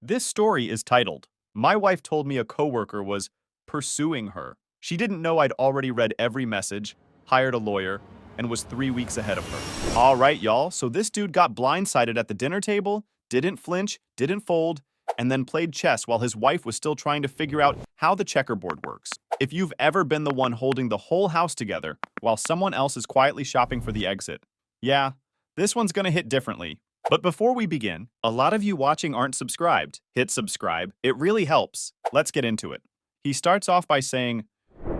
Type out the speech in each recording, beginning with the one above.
This story is titled, My Wife Told Me a Coworker Was Pursuing Her. She didn't know I'd already read every message, hired a lawyer, and was 3 weeks ahead of her. All right, y'all, so this dude got blindsided at the dinner table, didn't flinch, didn't fold, and then played chess while his wife was still trying to figure out how the checkerboard works. If you've ever been the one holding the whole house together while someone else is quietly shopping for the exit, yeah, this one's gonna hit differently. But before we begin, a lot of you watching aren't subscribed. Hit subscribe. It really helps. Let's get into it. He starts off by saying,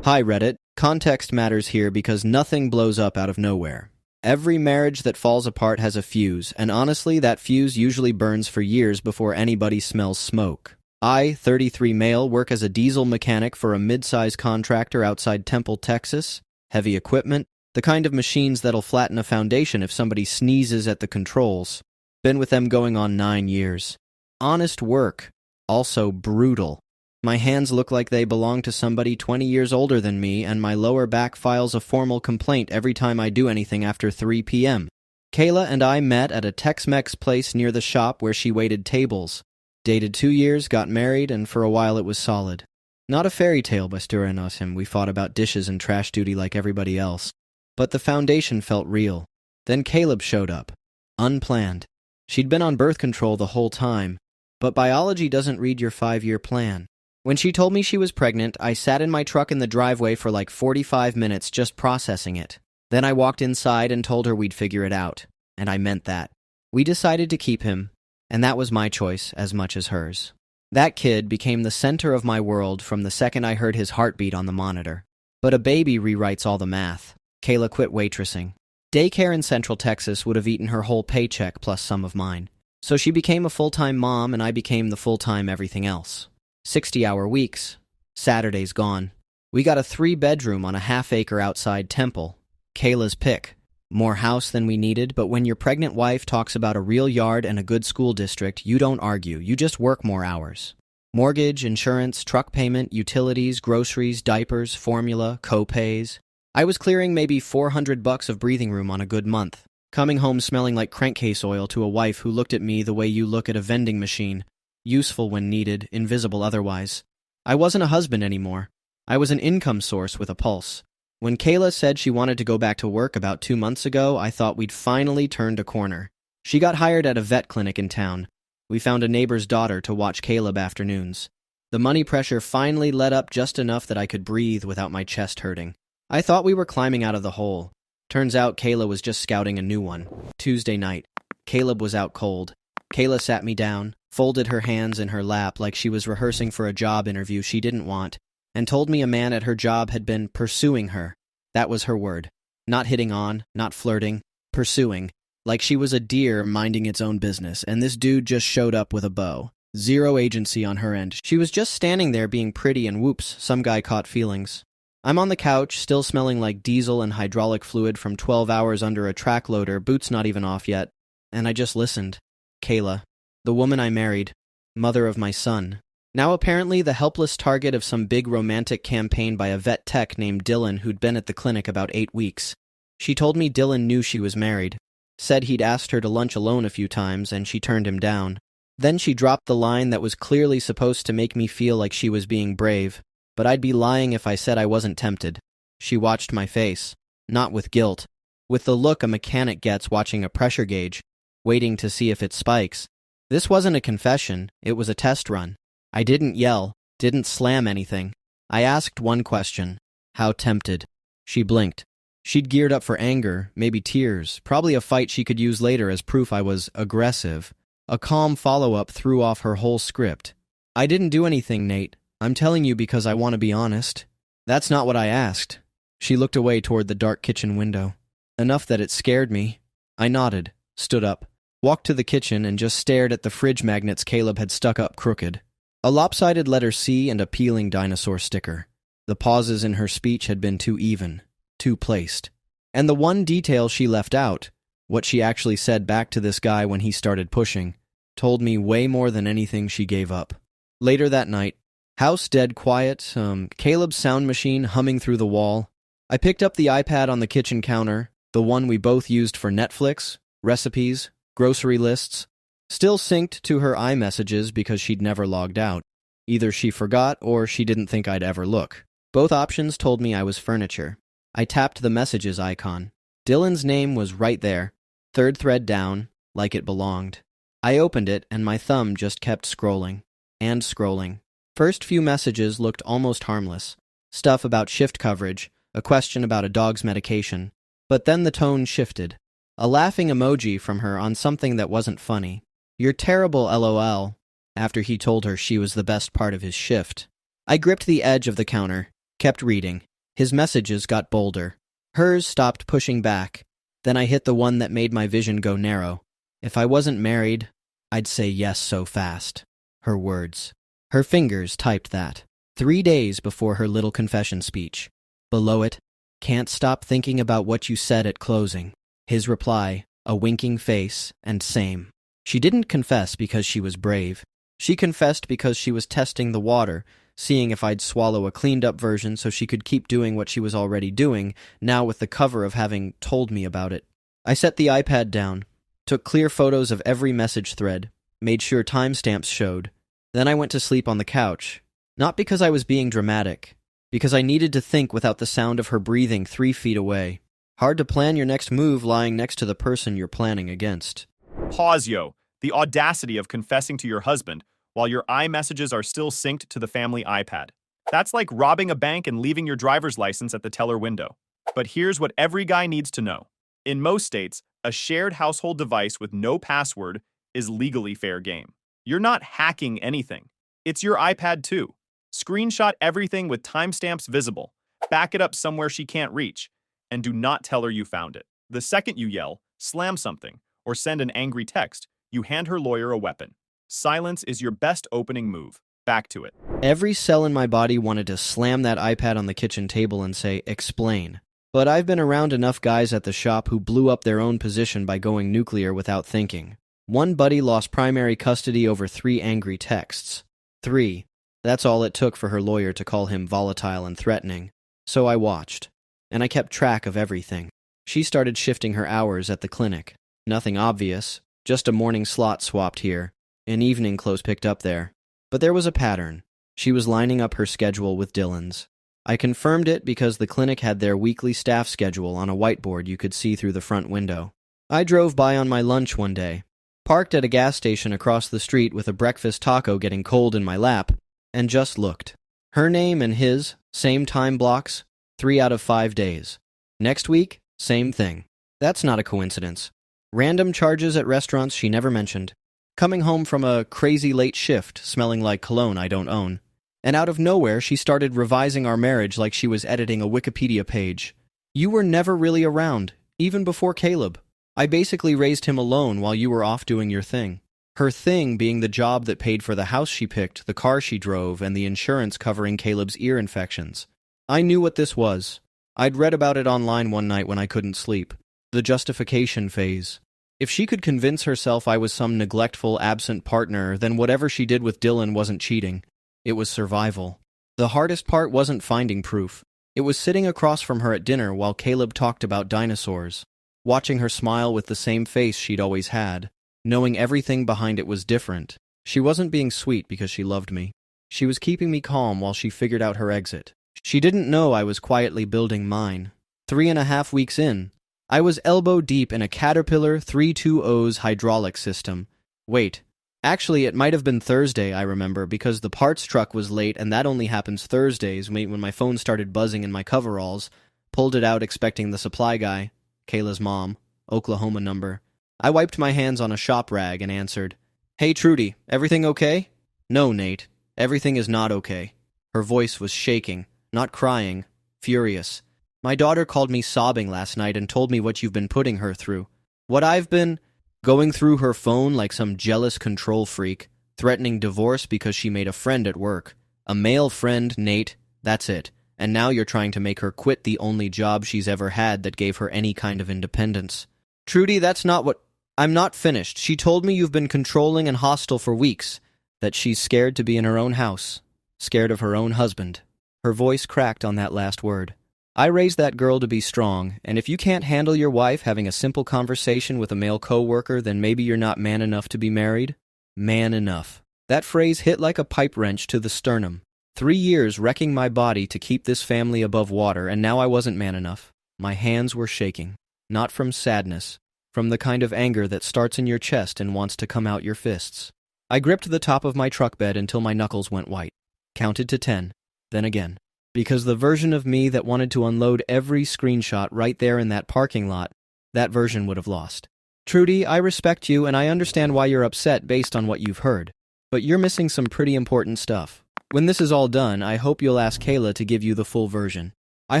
Hi Reddit, context matters here because nothing blows up out of nowhere. Every marriage that falls apart has a fuse, and honestly that fuse usually burns for years before anybody smells smoke. I, 33 male, work as a diesel mechanic for a mid-size contractor outside Temple, Texas. Heavy equipment, the kind of machines that'll flatten a foundation if somebody sneezes at the controls. Been with them going on 9 years. Honest work, also brutal. My hands look like they belong to somebody 20 years older than me, and my lower back files a formal complaint every time I do anything after 3 p.m. Kayla and I met at a Tex-Mex place near the shop where she waited tables. Dated 2 years, got married, and for a while it was solid. Not a fairy tale by Stura him. We fought about dishes and trash duty like everybody else. But the foundation felt real. Then Caleb showed up. Unplanned. She'd been on birth control the whole time, but biology doesn't read your 5-year plan. When she told me she was pregnant, I sat in my truck in the driveway for like 45 minutes just processing it. Then I walked inside and told her we'd figure it out, and I meant that. We decided to keep him, and that was my choice as much as hers. That kid became the center of my world from the second I heard his heartbeat on the monitor. But a baby rewrites all the math. Kayla quit waitressing. Daycare in Central Texas would have eaten her whole paycheck plus some of mine. So she became a full-time mom and I became the full-time everything else. 60-hour weeks. Saturdays gone. We got a 3-bedroom on a half-acre outside Temple. Kayla's pick. More house than we needed, but when your pregnant wife talks about a real yard and a good school district, you don't argue, you just work more hours. Mortgage, insurance, truck payment, utilities, groceries, diapers, formula, co-pays. I was clearing maybe $400 of breathing room on a good month, coming home smelling like crankcase oil to a wife who looked at me the way you look at a vending machine, useful when needed, invisible otherwise. I wasn't a husband anymore. I was an income source with a pulse. When Kayla said she wanted to go back to work about 2 months ago, I thought we'd finally turned a corner. She got hired at a vet clinic in town. We found a neighbor's daughter to watch Caleb afternoons. The money pressure finally let up just enough that I could breathe without my chest hurting. I thought we were climbing out of the hole. Turns out Kayla was just scouting a new one. Tuesday night. Caleb was out cold. Kayla sat me down, folded her hands in her lap like she was rehearsing for a job interview she didn't want, and told me a man at her job had been pursuing her. That was her word. Not hitting on, not flirting, pursuing. Like she was a deer minding its own business, and this dude just showed up with a bow. Zero agency on her end. She was just standing there being pretty and whoops, some guy caught feelings. I'm on the couch, still smelling like diesel and hydraulic fluid from 12 hours under a track loader, boots not even off yet, and I just listened. Kayla, the woman I married, mother of my son, now apparently the helpless target of some big romantic campaign by a vet tech named Dylan who'd been at the clinic about 8 weeks. She told me Dylan knew she was married, said he'd asked her to lunch alone a few times and she turned him down. Then she dropped the line that was clearly supposed to make me feel like she was being brave. But I'd be lying if I said I wasn't tempted. She watched my face, not with guilt, with the look a mechanic gets watching a pressure gauge, waiting to see if it spikes. This wasn't a confession, it was a test run. I didn't yell, didn't slam anything. I asked one question, how tempted? She blinked. She'd geared up for anger, maybe tears, probably a fight she could use later as proof I was aggressive. A calm follow-up threw off her whole script. I didn't do anything, Nate. I'm telling you because I want to be honest. That's not what I asked. She looked away toward the dark kitchen window. Enough that it scared me. I nodded, stood up, walked to the kitchen and just stared at the fridge magnets Caleb had stuck up crooked. A lopsided letter C and a peeling dinosaur sticker. The pauses in her speech had been too even, too placed. And the one detail she left out, what she actually said back to this guy when he started pushing, told me way more than anything she gave up. Later that night, house dead quiet, Caleb's sound machine humming through the wall. I picked up the iPad on the kitchen counter, the one we both used for Netflix, recipes, grocery lists. Still synced to her iMessages because she'd never logged out. Either she forgot or she didn't think I'd ever look. Both options told me I was furniture. I tapped the messages icon. Dylan's name was right there, third thread down, like it belonged. I opened it and my thumb just kept scrolling. And scrolling. First few messages looked almost harmless. Stuff about shift coverage, a question about a dog's medication. But then the tone shifted. A laughing emoji from her on something that wasn't funny. "You're terrible, LOL," after he told her she was the best part of his shift. I gripped the edge of the counter, kept reading. His messages got bolder. Hers stopped pushing back. Then I hit the one that made my vision go narrow. If I wasn't married, I'd say yes so fast. Her words. Her fingers typed that. 3 days before her little confession speech. Below it, "Can't stop thinking about what you said at closing." His reply, a winking face, and same. She didn't confess because she was brave. She confessed because she was testing the water, seeing if I'd swallow a cleaned-up version so she could keep doing what she was already doing, now with the cover of having told me about it. I set the iPad down, took clear photos of every message thread, made sure timestamps showed. Then I went to sleep on the couch. Not because I was being dramatic, because I needed to think without the sound of her breathing 3 feet away. Hard to plan your next move lying next to the person you're planning against. Pause, yo. The audacity of confessing to your husband while your iMessages are still synced to the family iPad. That's like robbing a bank and leaving your driver's license at the teller window. But here's what every guy needs to know. In most states, a shared household device with no password is legally fair game. You're not hacking anything. It's your iPad too. Screenshot everything with timestamps visible. Back it up somewhere she can't reach. And do not tell her you found it. The second you yell, slam something, or send an angry text, you hand her lawyer a weapon. Silence is your best opening move. Back to it. Every cell in my body wanted to slam that iPad on the kitchen table and say, "Explain." But I've been around enough guys at the shop who blew up their own position by going nuclear without thinking. One buddy lost primary custody over 3 angry texts. 3. That's all it took for her lawyer to call him volatile and threatening. So I watched. And I kept track of everything. She started shifting her hours at the clinic. Nothing obvious, just a morning slot swapped here, an evening close picked up there. But there was a pattern. She was lining up her schedule with Dylan's. I confirmed it because the clinic had their weekly staff schedule on a whiteboard you could see through the front window. I drove by on my lunch one day, parked at a gas station across the street with a breakfast taco getting cold in my lap, and just looked. Her name and his, same time blocks, 3 out of 5 days. Next week, same thing. That's not a coincidence. Random charges at restaurants she never mentioned. Coming home from a crazy late shift, smelling like cologne I don't own. And out of nowhere, she started revising our marriage like she was editing a Wikipedia page. You were never really around, even before Caleb. I basically raised him alone while you were off doing your thing. Her thing being the job that paid for the house she picked, the car she drove, and the insurance covering Caleb's ear infections. I knew what this was. I'd read about it online one night when I couldn't sleep. The justification phase. If she could convince herself I was some neglectful, absent partner, then whatever she did with Dylan wasn't cheating. It was survival. The hardest part wasn't finding proof. It was sitting across from her at dinner while Caleb talked about dinosaurs, watching her smile with the same face she'd always had, knowing everything behind it was different. She wasn't being sweet because she loved me. She was keeping me calm while she figured out her exit. She didn't know I was quietly building mine. 3.5 weeks in, I was elbow deep in a Caterpillar 320's hydraulic system. Wait, actually it might have been Thursday, I remember, because the parts truck was late and that only happens Thursdays when my phone started buzzing in my coveralls. Pulled it out expecting the supply guy, Kayla's mom, Oklahoma number. I wiped my hands on a shop rag and answered, "Hey Trudy, everything okay?" "No, Nate, everything is not okay." Her voice was shaking, not crying, furious. "My daughter called me sobbing last night and told me what you've been putting her through. What I've been going through her phone like some jealous control freak, threatening divorce because she made a friend at work. A male friend, Nate, that's it. And now you're trying to make her quit the only job she's ever had that gave her any kind of independence." "Trudy, that's not what—" "I'm not finished. She told me you've been controlling and hostile for weeks, that she's scared to be in her own house, scared of her own husband." Her voice cracked on that last word. I raised that girl to be strong, and if you can't handle your wife having a simple conversation with a male coworker, then maybe you're not man enough to be married. Man enough. That phrase hit like a pipe wrench to the sternum. 3 years wrecking my body to keep this family above water, and now I wasn't man enough. My hands were shaking. Not from sadness, from the kind of anger that starts in your chest and wants to come out your fists. I gripped the top of my truck bed until my knuckles went white. Counted to 10. Then again. Because the version of me that wanted to unload every screenshot right there in that parking lot, that version would have lost. Trudy, I respect you and I understand why you're upset based on what you've heard. But you're missing some pretty important stuff. When this is all done, I hope you'll ask Kayla to give you the full version. I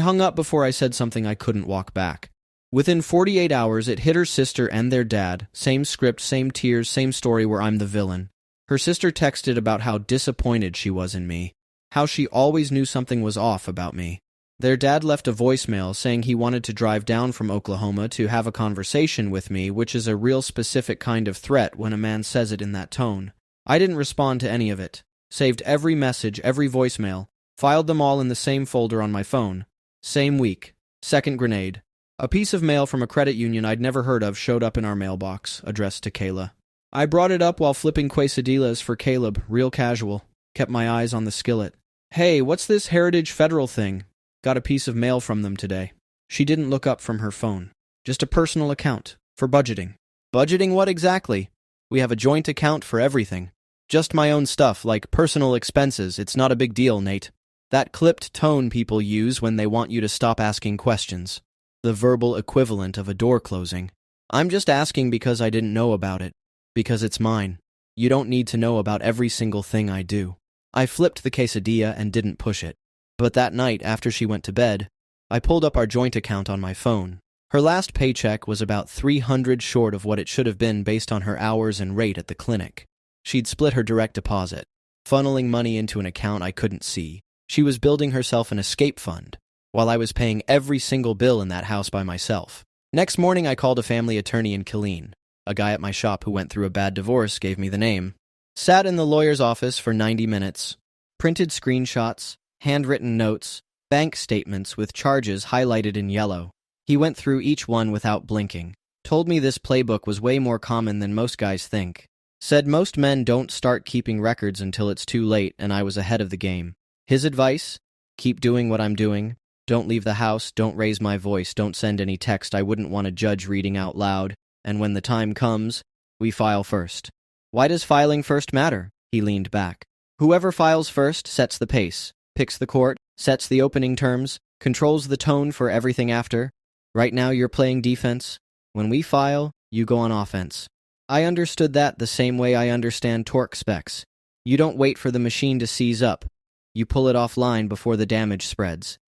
hung up before I said something I couldn't walk back. Within 48 hours, it hit her sister and their dad. Same script, same tears, same story where I'm the villain. Her sister texted about how disappointed she was in me. How she always knew something was off about me. Their dad left a voicemail saying he wanted to drive down from Oklahoma to have a conversation with me, which is a real specific kind of threat when a man says it in that tone. I didn't respond to any of it. Saved every message, every voicemail. Filed them all in the same folder on my phone. Same week. Second grenade. A piece of mail from a credit union I'd never heard of showed up in our mailbox, addressed to Kayla. I brought it up while flipping quesadillas for Caleb, real casual. Kept my eyes on the skillet. Hey, what's this Heritage Federal thing? Got a piece of mail from them today. She didn't look up from her phone. Just a personal account. For budgeting. Budgeting what exactly? We have a joint account for everything. Just my own stuff, like personal expenses. It's not a big deal, Nate. That clipped tone people use when they want you to stop asking questions. The verbal equivalent of a door closing. I'm just asking because I didn't know about it. Because it's mine. You don't need to know about every single thing I do. I flipped the quesadilla and didn't push it. But that night, after she went to bed, I pulled up our joint account on my phone. Her last paycheck was about $300 short of what it should have been based on her hours and rate at the clinic. She'd split her direct deposit, funneling money into an account I couldn't see. She was building herself an escape fund, while I was paying every single bill in that house by myself. Next morning, I called a family attorney in Killeen. A guy at my shop who went through a bad divorce gave me the name. Sat in the lawyer's office for 90 minutes. Printed screenshots, handwritten notes, bank statements with charges highlighted in yellow. He went through each one without blinking. Told me this playbook was way more common than most guys think. Said most men don't start keeping records until it's too late, and I was ahead of the game. His advice? Keep doing what I'm doing. Don't leave the house, don't raise my voice, don't send any text I wouldn't want a judge reading out loud. And when the time comes, we file first. Why does filing first matter? He leaned back. Whoever files first sets the pace, picks the court, sets the opening terms, controls the tone for everything after. Right now you're playing defense. When we file, you go on offense. I understood that the same way I understand torque specs. You don't wait for the machine to seize up. You pull it offline before the damage spreads.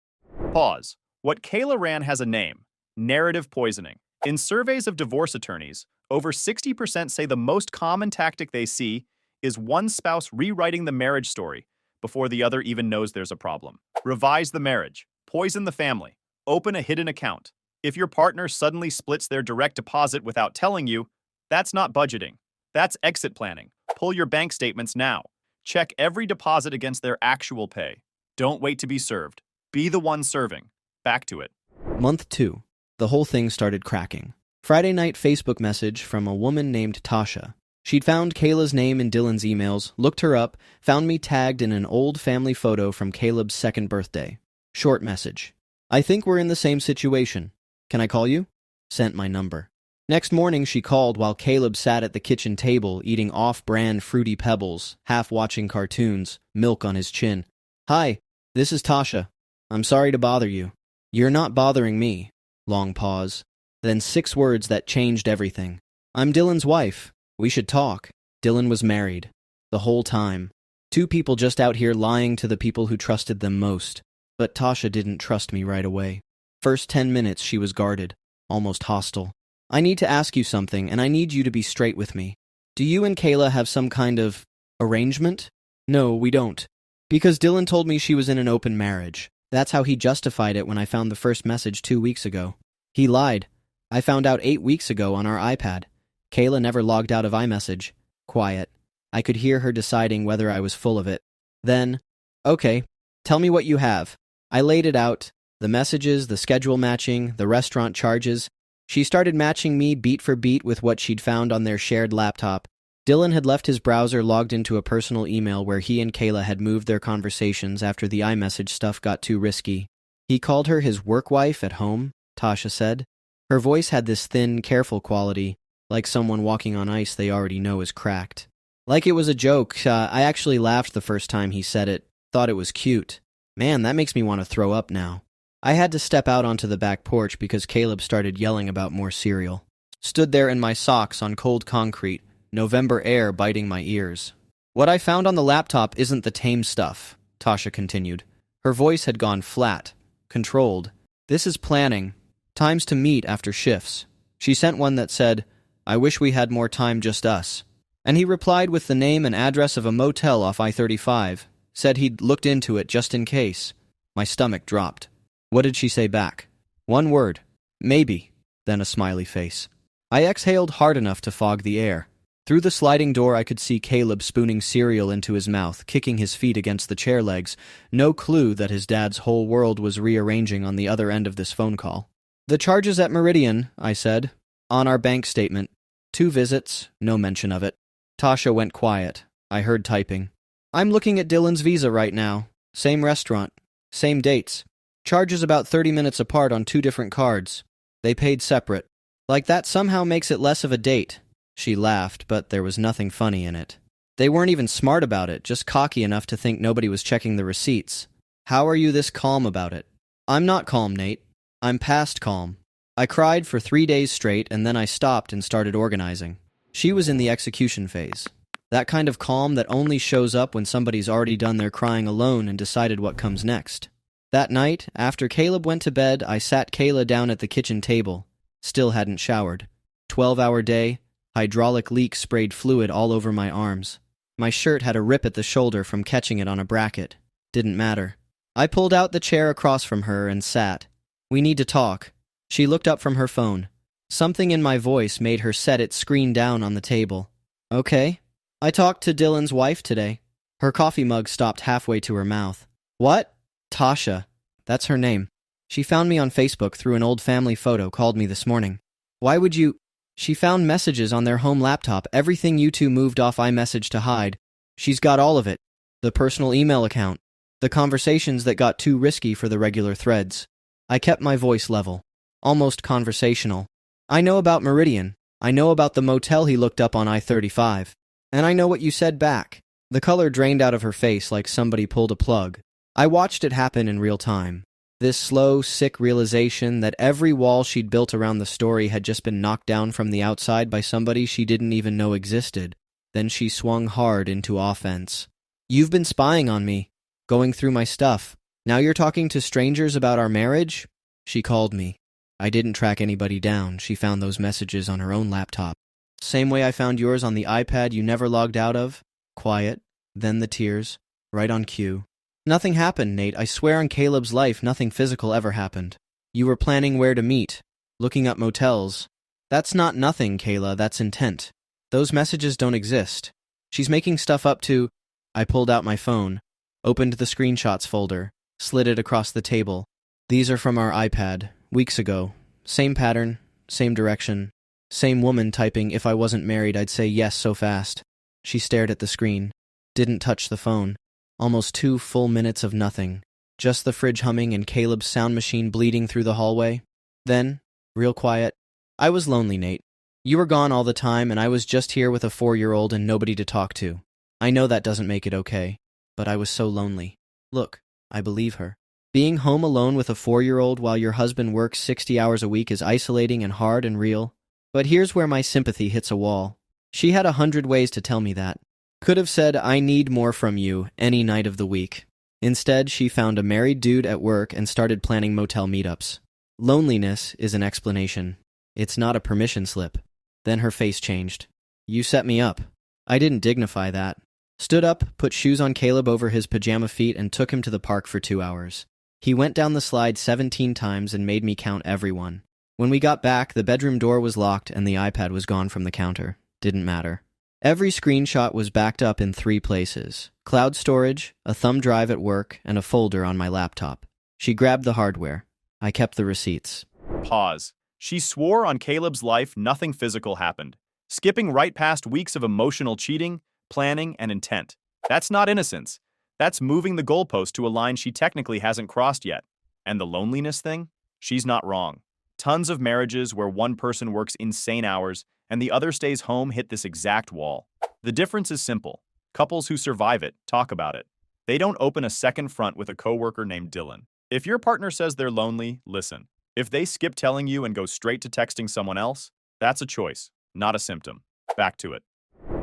Pause. What Kayla ran has a name. Narrative poisoning. In surveys of divorce attorneys, over 60% say the most common tactic they see is one spouse rewriting the marriage story before the other even knows there's a problem. Revise the marriage. Poison the family. Open a hidden account. If your partner suddenly splits their direct deposit without telling you, that's not budgeting. That's exit planning. Pull your bank statements now. Check every deposit against their actual pay. Don't wait to be served. Be the one serving. Back to it. Month 2. The whole thing started cracking. Friday night Facebook message from a woman named Tasha. She'd found Kayla's name in Dylan's emails, looked her up, found me tagged in an old family photo from Caleb's second birthday. Short message. I think we're in the same situation. Can I call you? Sent my number. Next morning, she called while Caleb sat at the kitchen table eating off-brand Fruity Pebbles, half watching cartoons, milk on his chin. Hi, this is Tasha. I'm sorry to bother you. You're not bothering me. Long pause. Then 6 words that changed everything. I'm Dylan's wife. We should talk. Dylan was married. The whole time. 2 people just out here lying to the people who trusted them most. But Tasha didn't trust me right away. First 10 minutes she was guarded, almost hostile. I need to ask you something, and I need you to be straight with me. Do you and Kayla have some kind of arrangement? No, we don't. Because Dylan told me she was in an open marriage. That's how he justified it when I found the first message 2 weeks ago. He lied. I found out 8 weeks ago on our iPad. Kayla never logged out of iMessage. Quiet. I could hear her deciding whether I was full of it. Then, okay, tell me what you have. I laid it out. The messages, the schedule matching, the restaurant charges. She started matching me beat for beat with what she'd found on their shared laptop. Dylan had left his browser logged into a personal email where he and Kayla had moved their conversations after the iMessage stuff got too risky. He called her his work wife at home, Tasha said. Her voice had this thin, careful quality, like someone walking on ice they already know is cracked. Like it was a joke, I actually laughed the first time he said it, thought it was cute. Man, that makes me want to throw up now. I had to step out onto the back porch because Caleb started yelling about more cereal. Stood there in my socks on cold concrete, November air biting my ears. What I found on the laptop isn't the tame stuff, Tasha continued. Her voice had gone flat, controlled. This is planning. Times to meet after shifts. She sent one that said, "I wish we had more time, just us." And he replied with the name and address of a motel off I-35, said he'd looked into it just in case. My stomach dropped. What did she say back? One word. Maybe. Then a smiley face. I exhaled hard enough to fog the air. Through the sliding door I could see Caleb spooning cereal into his mouth, kicking his feet against the chair legs. No clue that his dad's whole world was rearranging on the other end of this phone call. The charges at Meridian, I said. On our bank statement. 2 visits, no mention of it. Tasha went quiet. I heard typing. I'm looking at Dylan's visa right now. Same restaurant. Same dates. Charges about 30 minutes apart on 2 different cards. They paid separate. Like that somehow makes it less of a date. She laughed, but there was nothing funny in it. They weren't even smart about it, just cocky enough to think nobody was checking the receipts. How are you this calm about it? I'm not calm, Nate. I'm past calm. I cried for 3 days straight, and then I stopped and started organizing. She was in the execution phase. That kind of calm that only shows up when somebody's already done their crying alone and decided what comes next. That night, after Caleb went to bed, I sat Kayla down at the kitchen table. Still hadn't showered. 12-hour day, hydraulic leak sprayed fluid all over my arms. My shirt had a rip at the shoulder from catching it on a bracket. Didn't matter. I pulled out the chair across from her and sat. We need to talk. She looked up from her phone. Something in my voice made her set its screen down on the table. Okay. I talked to Dylan's wife today. Her coffee mug stopped halfway to her mouth. What? Tasha. That's her name. She found me on Facebook through an old family photo, called me this morning. Why would you... She found messages on their home laptop, everything you two moved off iMessage to hide. She's got all of it. The personal email account. The conversations that got too risky for the regular threads. I kept my voice level. Almost conversational. I know about Meridian. I know about the motel he looked up on I-35. And I know what you said back. The color drained out of her face like somebody pulled a plug. I watched it happen in real time. This slow, sick realization that every wall she'd built around the story had just been knocked down from the outside by somebody she didn't even know existed. Then she swung hard into offense. You've been spying on me, going through my stuff. Now you're talking to strangers about our marriage? She called me. I didn't track anybody down. She found those messages on her own laptop. Same way I found yours on the iPad you never logged out of. Quiet, then the tears, right on cue. Nothing happened, Nate. I swear on Caleb's life, nothing physical ever happened. You were planning where to meet, looking up motels. That's not nothing, Kayla, that's intent. Those messages don't exist. She's making stuff up to... I pulled out my phone, opened the screenshots folder, slid it across the table. These are from our iPad, weeks ago. Same pattern, same direction. Same woman typing, if I wasn't married, I'd say yes so fast. She stared at the screen, didn't touch the phone. Almost 2 full minutes of nothing. Just the fridge humming and Caleb's sound machine bleeding through the hallway. Then, real quiet, I was lonely, Nate. You were gone all the time, and I was just here with a 4-year-old and nobody to talk to. I know that doesn't make it okay, but I was so lonely. Look, I believe her. Being home alone with a 4-year-old while your husband works 60 hours a week is isolating and hard and real. But here's where my sympathy hits a wall. She had 100 ways to tell me that. Could have said, I need more from you, any night of the week. Instead, she found a married dude at work and started planning motel meetups. Loneliness is an explanation. It's not a permission slip. Then her face changed. You set me up. I didn't dignify that. Stood up, put shoes on Caleb over his pajama feet, and took him to the park for 2 hours. He went down the slide 17 times and made me count everyone. When we got back, the bedroom door was locked and the iPad was gone from the counter. Didn't matter. Every screenshot was backed up in 3 places: cloud storage, a thumb drive at work, and a folder on my laptop. She grabbed the hardware, I kept the receipts. Pause. She swore on Caleb's life nothing physical happened, skipping right past weeks of emotional cheating, planning, and intent. That's not innocence. That's moving the goalpost to a line she technically hasn't crossed yet. And the loneliness thing? She's not wrong. Tons of marriages where one person works insane hours and the other stays home hit this exact wall. The difference is simple. Couples who survive it talk about it. They don't open a second front with a coworker named Dylan. If your partner says they're lonely, listen. If they skip telling you and go straight to texting someone else, that's a choice, not a symptom. Back to it.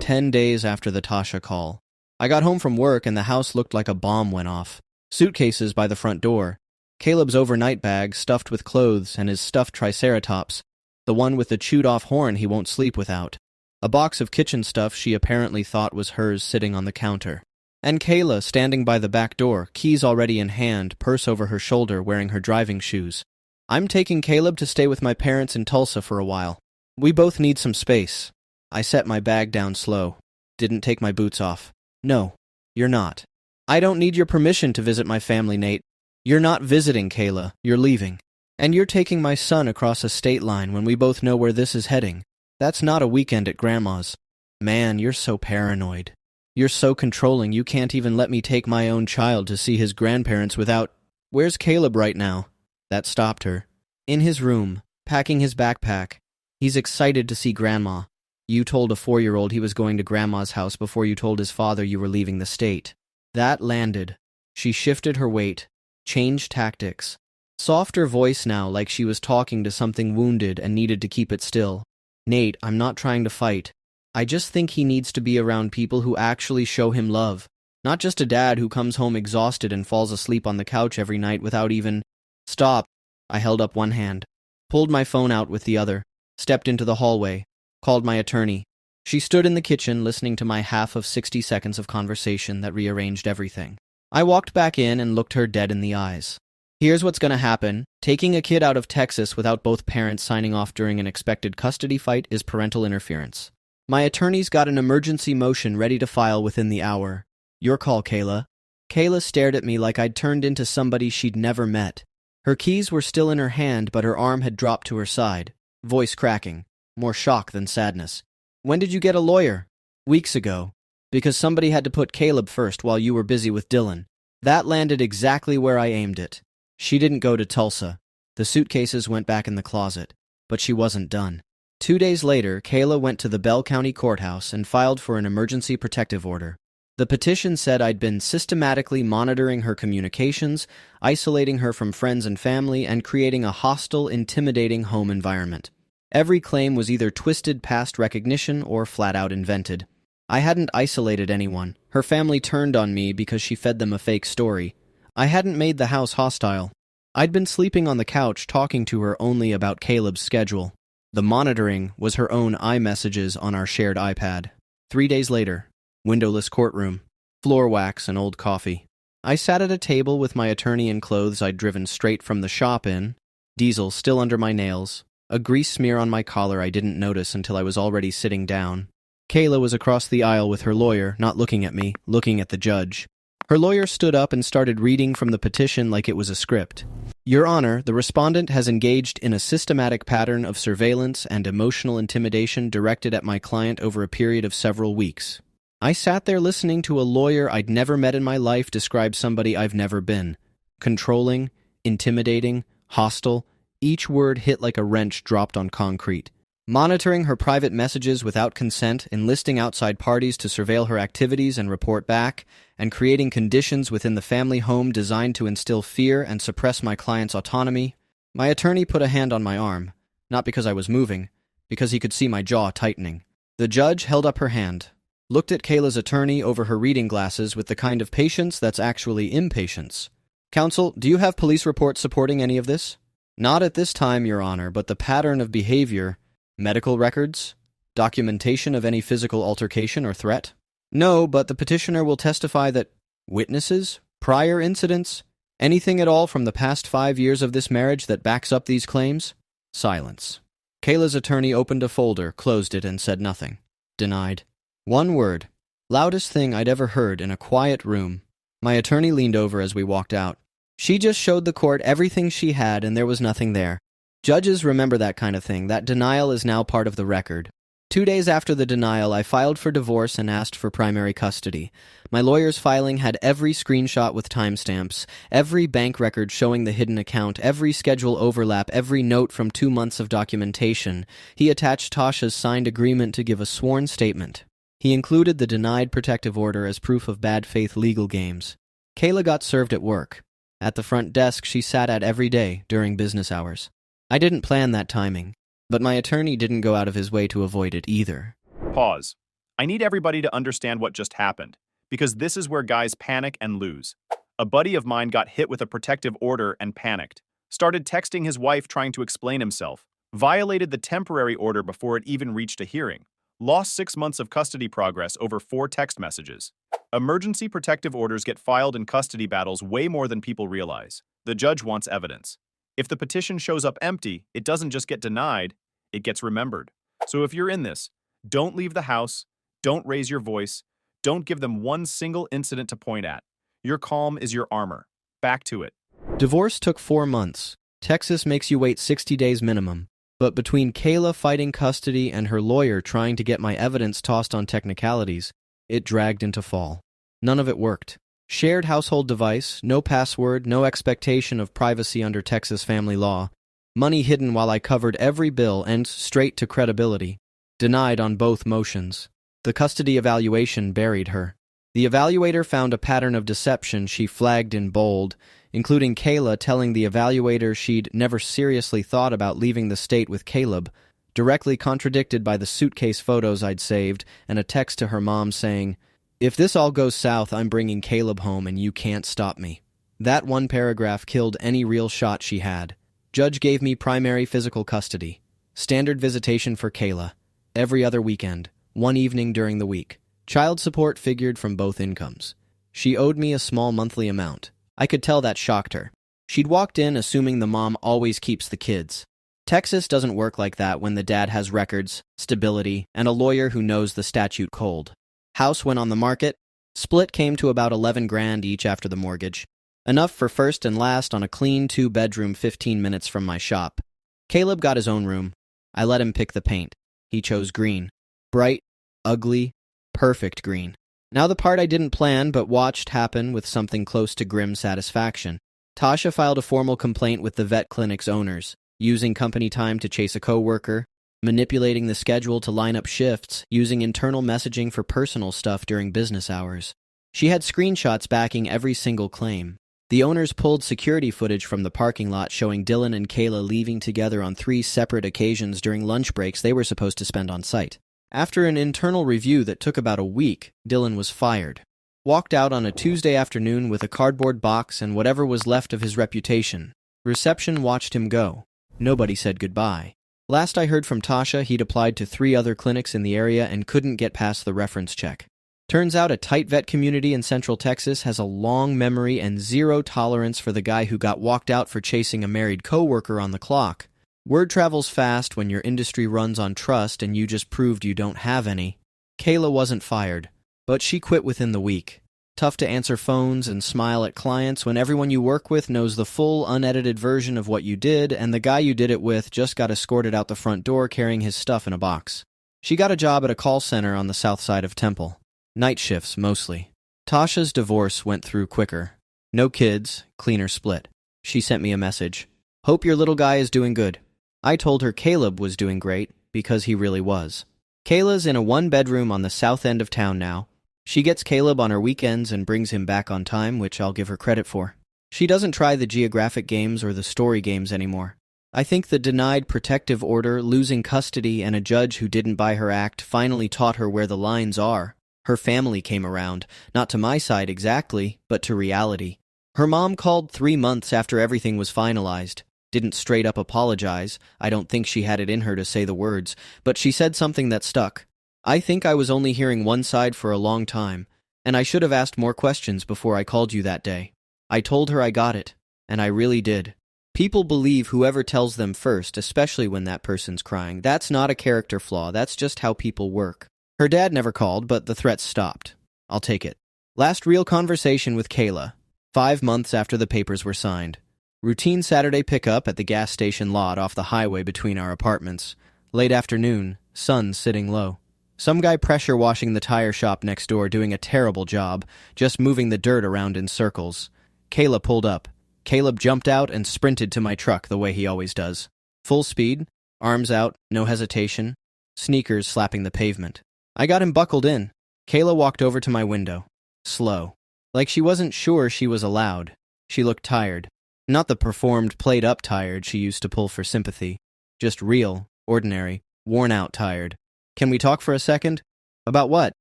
10 days after the Tasha call. I got home from work and the house looked like a bomb went off. Suitcases by the front door. Caleb's overnight bag stuffed with clothes and his stuffed triceratops, the one with the chewed-off horn he won't sleep without. A box of kitchen stuff she apparently thought was hers sitting on the counter. And Kayla standing by the back door, keys already in hand, purse over her shoulder, wearing her driving shoes. I'm taking Caleb to stay with my parents in Tulsa for a while. We both need some space. I set my bag down slow. Didn't take my boots off. No, you're not. I don't need your permission to visit my family, Nate. You're not visiting, Kayla. You're leaving. And you're taking my son across a state line when we both know where this is heading. That's not a weekend at Grandma's. Man, you're so paranoid. You're so controlling you can't even let me take my own child to see his grandparents without... Where's Caleb right now? That stopped her. In his room, packing his backpack. He's excited to see Grandma. You told a 4-year-old he was going to Grandma's house before you told his father you were leaving the state. That landed. She shifted her weight, changed tactics. Softer voice now, like she was talking to something wounded and needed to keep it still. Nate, I'm not trying to fight. I just think he needs to be around people who actually show him love. Not just a dad who comes home exhausted and falls asleep on the couch every night without even... Stop. I held up one hand, pulled my phone out with the other, stepped into the hallway, called my attorney. She stood in the kitchen listening to my half of 60 seconds of conversation that rearranged everything. I walked back in and looked her dead in the eyes. Here's what's going to happen. Taking a kid out of Texas without both parents signing off during an expected custody fight is parental interference. My attorney's got an emergency motion ready to file within the hour. Your call, Kayla. Kayla stared at me like I'd turned into somebody she'd never met. Her keys were still in her hand, but her arm had dropped to her side, voice cracking, more shock than sadness. When did you get a lawyer? Weeks ago. Because somebody had to put Caleb first while you were busy with Dylan. That landed exactly where I aimed it. She didn't go to Tulsa. The suitcases went back in the closet. But she wasn't done. 2 days later, Kayla went to the Bell County Courthouse and filed for an emergency protective order. The petition said I'd been systematically monitoring her communications, isolating her from friends and family, and creating a hostile, intimidating home environment. Every claim was either twisted past recognition or flat-out invented. I hadn't isolated anyone. Her family turned on me because she fed them a fake story. I hadn't made the house hostile. I'd been sleeping on the couch talking to her only about Caleb's schedule. The monitoring was her own iMessages on our shared iPad. 3 days later, windowless courtroom, floor wax and old coffee. I sat at a table with my attorney in clothes I'd driven straight from the shop in, diesel still under my nails, a grease smear on my collar I didn't notice until I was already sitting down. Kayla was across the aisle with her lawyer, not looking at me, looking at the judge. Her lawyer stood up and started reading from the petition like it was a script. Your Honor, the respondent has engaged in a systematic pattern of surveillance and emotional intimidation directed at my client over a period of several weeks. I sat there listening to a lawyer I'd never met in my life describe somebody I've never been. Controlling, intimidating, hostile, each word hit like a wrench dropped on concrete. Monitoring her private messages without consent, enlisting outside parties to surveil her activities and report back, and creating conditions within the family home designed to instill fear and suppress my client's autonomy. My attorney put a hand on my arm, not because I was moving, because he could see my jaw tightening. The judge held up her hand, looked at Kayla's attorney over her reading glasses with the kind of patience that's actually impatience. Counsel, do you have police reports supporting any of this? Not at this time, Your Honor, but the pattern of behavior... Medical records? Documentation of any physical altercation or threat? No, but the petitioner will testify that... Witnesses? Prior incidents? Anything at all from the past 5 years of this marriage that backs up these claims? Silence. Kayla's attorney opened a folder, closed it, and said nothing. Denied. One word. Loudest thing I'd ever heard in a quiet room. My attorney leaned over as we walked out. She just showed the court everything she had and there was nothing there. Judges remember that kind of thing. That denial is now part of the record. 2 days after the denial, I filed for divorce and asked for primary custody. My lawyer's filing had every screenshot with timestamps, every bank record showing the hidden account, every schedule overlap, every note from 2 months of documentation. He attached Tasha's signed agreement to give a sworn statement. He included the denied protective order as proof of bad faith legal games. Kayla got served at work. At the front desk she sat at every day during business hours. I didn't plan that timing, but my attorney didn't go out of his way to avoid it either. Pause. I need everybody to understand what just happened, because this is where guys panic and lose. A buddy of mine got hit with a protective order and panicked. Started texting his wife trying to explain himself. Violated the temporary order before it even reached a hearing. Lost 6 months of custody progress over 4 text messages. Emergency protective orders get filed in custody battles way more than people realize. The judge wants evidence. If the petition shows up empty, it doesn't just get denied, it gets remembered. So if you're in this, don't leave the house, don't raise your voice, don't give them one single incident to point at. Your calm is your armor. Back to it. Divorce took 4 months. Texas makes you wait 60 days minimum. But between Kayla fighting custody and her lawyer trying to get my evidence tossed on technicalities, it dragged into fall. None of it worked. Shared household device, no password, no expectation of privacy under Texas family law. Money hidden while I covered every bill and straight to credibility. Denied on both motions. The custody evaluation buried her. The evaluator found a pattern of deception she flagged in bold, including Kayla telling the evaluator she'd never seriously thought about leaving the state with Caleb, directly contradicted by the suitcase photos I'd saved and a text to her mom saying, "If this all goes south, I'm bringing Caleb home and you can't stop me." That one paragraph killed any real shot she had. Judge gave me primary physical custody. Standard visitation for Kayla. Every other weekend. 1 evening during the week. Child support figured from both incomes. She owed me a small monthly amount. I could tell that shocked her. She'd walked in assuming the mom always keeps the kids. Texas doesn't work like that when the dad has records, stability, and a lawyer who knows the statute cold. House went on the market. Split came to about 11 grand each after the mortgage. Enough for first and last on a clean 2-bedroom 15 minutes from my shop. Caleb got his own room. I let him pick the paint. He chose green. Bright, ugly, perfect green. Now the part I didn't plan but watched happen with something close to grim satisfaction. Tasha filed a formal complaint with the vet clinic's owners, using company time to chase a coworker, manipulating the schedule to line up shifts, using internal messaging for personal stuff during business hours. She had screenshots backing every single claim. The owners pulled security footage from the parking lot showing Dylan and Kayla leaving together on 3 separate occasions during lunch breaks they were supposed to spend on site. After an internal review that took about a week, Dylan was fired. Walked out on a Tuesday afternoon with a cardboard box and whatever was left of his reputation. Reception watched him go. Nobody said goodbye. Last I heard from Tasha, he'd applied to 3 other clinics in the area and couldn't get past the reference check. Turns out a tight vet community in Central Texas has a long memory and zero tolerance for the guy who got walked out for chasing a married coworker on the clock. Word travels fast when your industry runs on trust and you just proved you don't have any. Kayla wasn't fired, but she quit within the week. Tough to answer phones and smile at clients when everyone you work with knows the full, unedited version of what you did, and the guy you did it with just got escorted out the front door carrying his stuff in a box. She got a job at a call center on the south side of Temple. Night shifts, mostly. Tasha's divorce went through quicker. No kids, cleaner split. She sent me a message. "Hope your little guy is doing good." I told her Caleb was doing great, because he really was. Kayla's in a 1-bedroom on the south end of town now. She gets Caleb on her weekends and brings him back on time, which I'll give her credit for. She doesn't try the geographic games or the story games anymore. I think the denied protective order, losing custody, and a judge who didn't buy her act finally taught her where the lines are. Her family came around, not to my side exactly, but to reality. Her mom called 3 months after everything was finalized. Didn't straight up apologize. I don't think she had it in her to say the words, but she said something that stuck. I think I was only hearing one side for a long time, and I should have asked more questions before I called you that day. I told her I got it, and I really did. People believe whoever tells them first, especially when that person's crying. That's not a character flaw, that's just how people work. Her dad never called, but the threats stopped. I'll take it. Last real conversation with Kayla. 5 months after the papers were signed. Routine Saturday pickup at the gas station lot off the highway between our apartments. Late afternoon, sun sitting low. Some guy pressure washing the tire shop next door doing a terrible job, just moving the dirt around in circles. Kayla pulled up. Caleb jumped out and sprinted to my truck the way he always does. Full speed, arms out, no hesitation, sneakers slapping the pavement. I got him buckled in. Kayla walked over to my window. Slow. Like she wasn't sure she was allowed. She looked tired. Not the performed, played-up tired she used to pull for sympathy. Just real, ordinary, worn-out tired. Can we talk for a second? About what?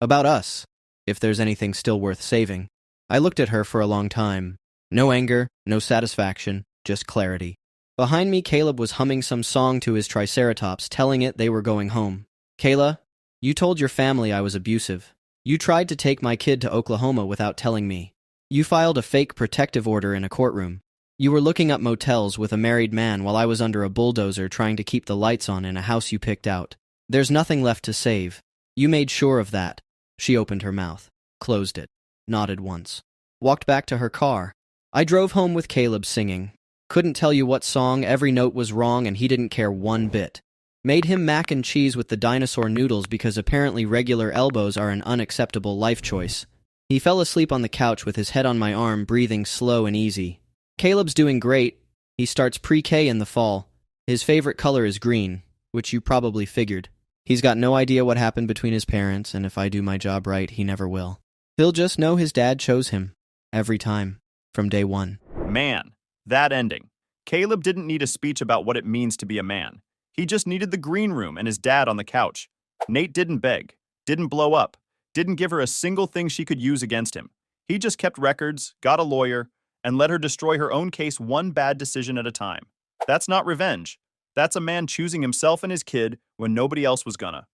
About us. If there's anything still worth saving. I looked at her for a long time. No anger, no satisfaction, just clarity. Behind me, Caleb was humming some song to his Triceratops, telling it they were going home. Kayla, you told your family I was abusive. You tried to take my kid to Oklahoma without telling me. You filed a fake protective order in a courtroom. You were looking up motels with a married man while I was under a bulldozer trying to keep the lights on in a house you picked out. There's nothing left to save. You made sure of that. She opened her mouth, closed it, nodded once. Walked back to her car. I drove home with Caleb singing. Couldn't tell you what song, every note was wrong and he didn't care one bit. Made him mac and cheese with the dinosaur noodles because apparently regular elbows are an unacceptable life choice. He fell asleep on the couch with his head on my arm, breathing slow and easy. Caleb's doing great. He starts pre-K in the fall. His favorite color is green, which you probably figured. He's got no idea what happened between his parents, and if I do my job right, he never will. He'll just know his dad chose him. Every time. From day one. Man, that ending. Caleb didn't need a speech about what it means to be a man. He just needed the green room and his dad on the couch. Nate didn't beg, didn't blow up, didn't give her a single thing she could use against him. He just kept records, got a lawyer, and let her destroy her own case one bad decision at a time. That's not revenge. That's a man choosing himself and his kid when nobody else was gonna.